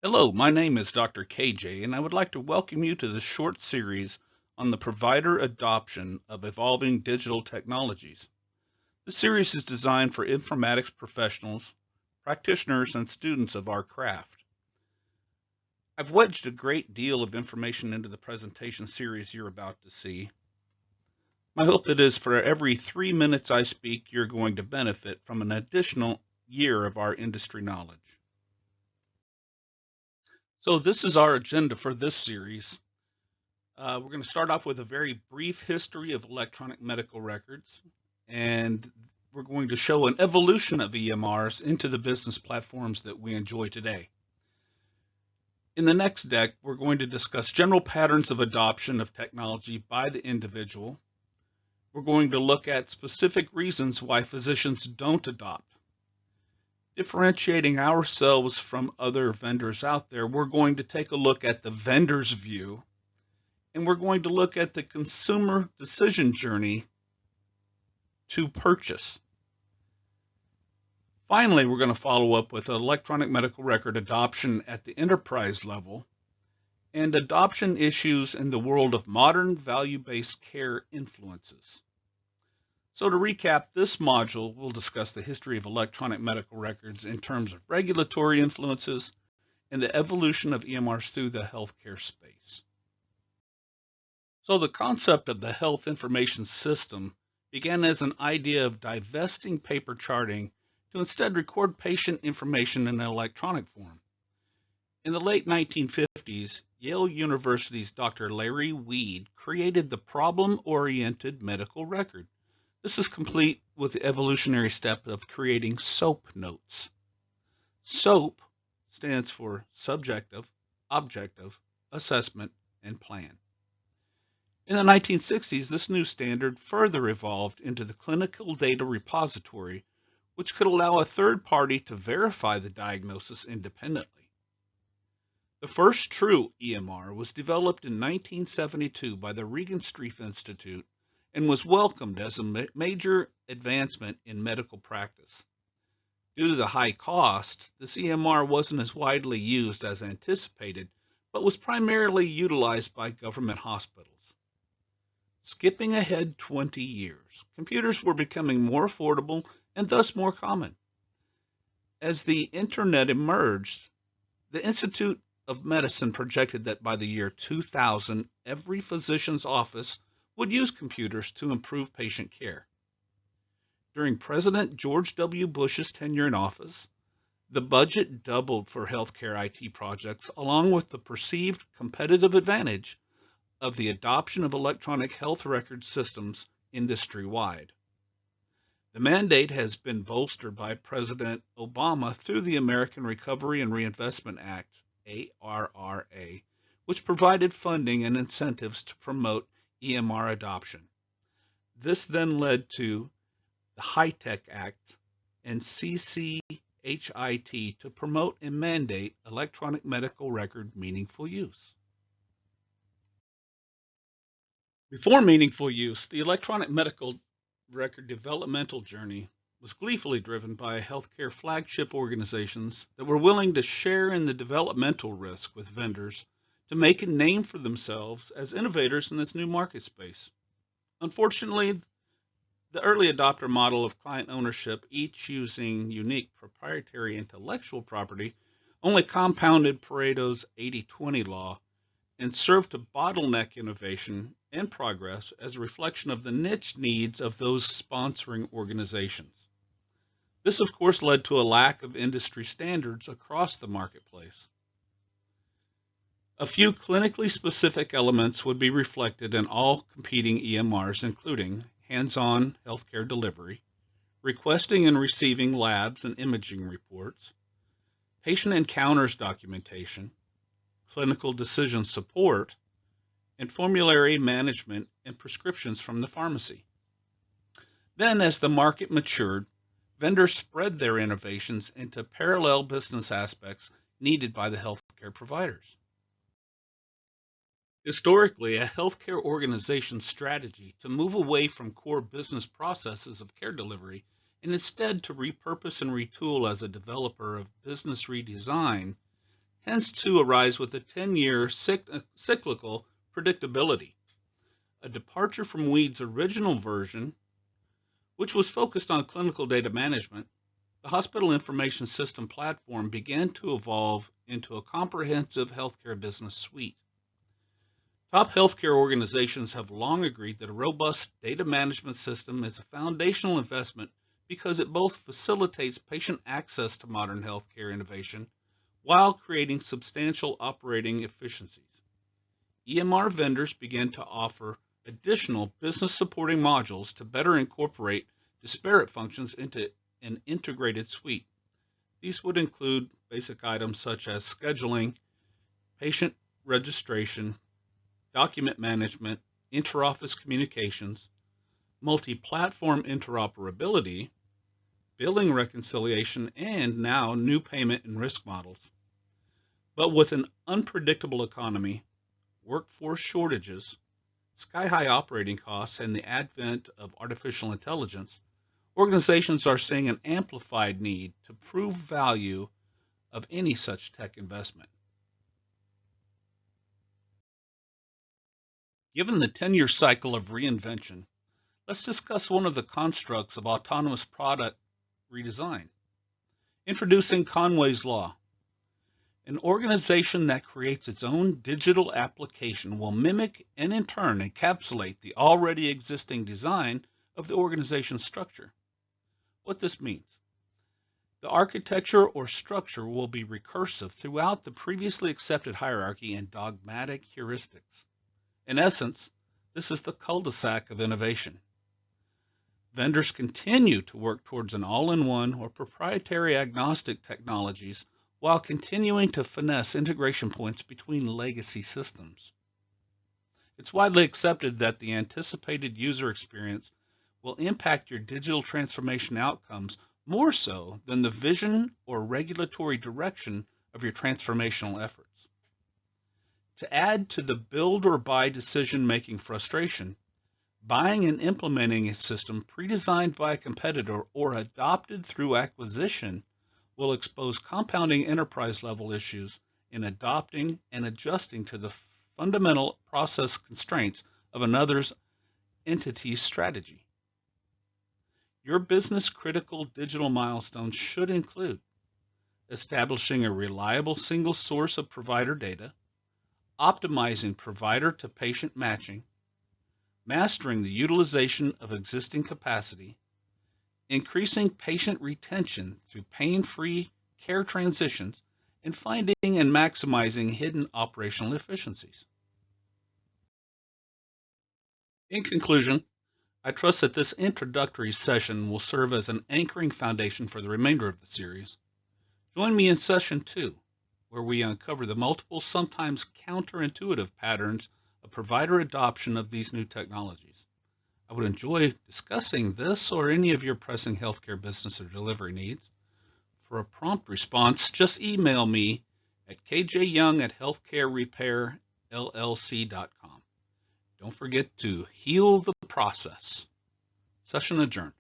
Hello, my name is Dr. KJ, and I would like to welcome you to this short series on the provider adoption of evolving digital technologies. This series is designed for informatics professionals, practitioners, and students of our craft. I've wedged a great deal of information into the presentation series you're about to see. My hope is for every 3 minutes I speak, you're going to benefit from an additional year of our industry knowledge. So this is our agenda for this series. We're going to start off with a very brief history of electronic medical records, and we're going to show an evolution of EMRs into the business platforms that we enjoy today. In the next deck, we're going to discuss general patterns of adoption of technology by the individual. We're going to look at specific reasons why physicians don't adopt. Differentiating ourselves from other vendors out there, we're going to take a look at the vendor's view, and we're going to look at the consumer decision journey to purchase. Finally, we're going to follow up with electronic medical record adoption at the enterprise level and adoption issues in the world of modern value-based care influences. So to recap, this module will discuss the history of electronic medical records in terms of regulatory influences and the evolution of EMRs through the healthcare space. So the concept of the health information system began as an idea of divesting paper charting to instead record patient information in an electronic form. In the late 1950s, Yale University's Dr. Larry Weed created the problem-oriented medical record. This is complete with the evolutionary step of creating SOAP notes. SOAP stands for subjective, objective, assessment, and plan. In the 1960s, this new standard further evolved into the clinical data repository, which could allow a third party to verify the diagnosis independently. The first true EMR was developed in 1972 by the Regan Street Institute and was welcomed as a major advancement in medical practice. Due to the high cost, this EMR wasn't as widely used as anticipated, but was primarily utilized by government hospitals. Skipping ahead 20 years, computers were becoming more affordable and thus more common. As the internet emerged, the Institute of Medicine projected that by the year 2000, every physician's office would use computers to improve patient care. During President George W. Bush's tenure in office, the budget doubled for healthcare IT projects, along with the perceived competitive advantage of the adoption of electronic health record systems industry-wide. The mandate has been bolstered by President Obama through the American Recovery and Reinvestment Act, ARRA, which provided funding and incentives to promote EMR adoption. This then led to the HITECH Act and CCHIT to promote and mandate electronic medical record meaningful use. Before meaningful use, the electronic medical record developmental journey was gleefully driven by healthcare flagship organizations that were willing to share in the developmental risk with vendors to make a name for themselves as innovators in this new market space. Unfortunately, the early adopter model of client ownership, each using unique proprietary intellectual property, only compounded Pareto's 80-20 law and served to bottleneck innovation and progress as a reflection of the niche needs of those sponsoring organizations. This, of course, led to a lack of industry standards across the marketplace. A few clinically specific elements would be reflected in all competing EMRs, including hands-on healthcare delivery, requesting and receiving labs and imaging reports, patient encounters documentation, clinical decision support, and formulary management and prescriptions from the pharmacy. Then, as the market matured, vendors spread their innovations into parallel business aspects needed by the healthcare providers. Historically, a healthcare organization's strategy to move away from core business processes of care delivery and instead to repurpose and retool as a developer of business redesign tends to arise with a 10-year cyclical predictability, a departure from Weed's original version, which was focused on clinical data management. The Hospital Information System platform began to evolve into a comprehensive healthcare business suite. Top healthcare organizations have long agreed that a robust data management system is a foundational investment because it both facilitates patient access to modern healthcare innovation while creating substantial operating efficiencies. EMR vendors began to offer additional business supporting modules to better incorporate disparate functions into an integrated suite. These would include basic items such as scheduling, patient registration, document management, inter-office communications, multi-platform interoperability, billing reconciliation, and now new payment and risk models. But with an unpredictable economy, workforce shortages, sky-high operating costs, and the advent of artificial intelligence, organizations are seeing an amplified need to prove value of any such tech investment. Given the 10-year cycle of reinvention, let's discuss one of the constructs of autonomous product redesign. Introducing Conway's Law. An organization that creates its own digital application will mimic and in turn encapsulate the already existing design of the organization's structure. What this means: the architecture or structure will be recursive throughout the previously accepted hierarchy and dogmatic heuristics. In essence, this is the cul-de-sac of innovation. Vendors continue to work towards an all-in-one or proprietary agnostic technologies while continuing to finesse integration points between legacy systems. It's widely accepted that the anticipated user experience will impact your digital transformation outcomes more so than the vision or regulatory direction of your transformational efforts. To add to the build or buy decision-making frustration, buying and implementing a system pre-designed by a competitor or adopted through acquisition will expose compounding enterprise-level issues in adopting and adjusting to the fundamental process constraints of another's entity's strategy. Your business-critical digital milestones should include establishing a reliable single source of provider data, optimizing provider-to-patient matching, mastering the utilization of existing capacity, increasing patient retention through pain-free care transitions, and finding and maximizing hidden operational efficiencies. In conclusion, I trust that this introductory session will serve as an anchoring foundation for the remainder of the series. Join me in Session 2, where we uncover the multiple, sometimes counterintuitive patterns of provider adoption of these new technologies. I would enjoy discussing this or any of your pressing healthcare business or delivery needs. For a prompt response, just email me at kjyoung@healthcarerepairllc.com. Don't forget to heal the process. Session adjourned.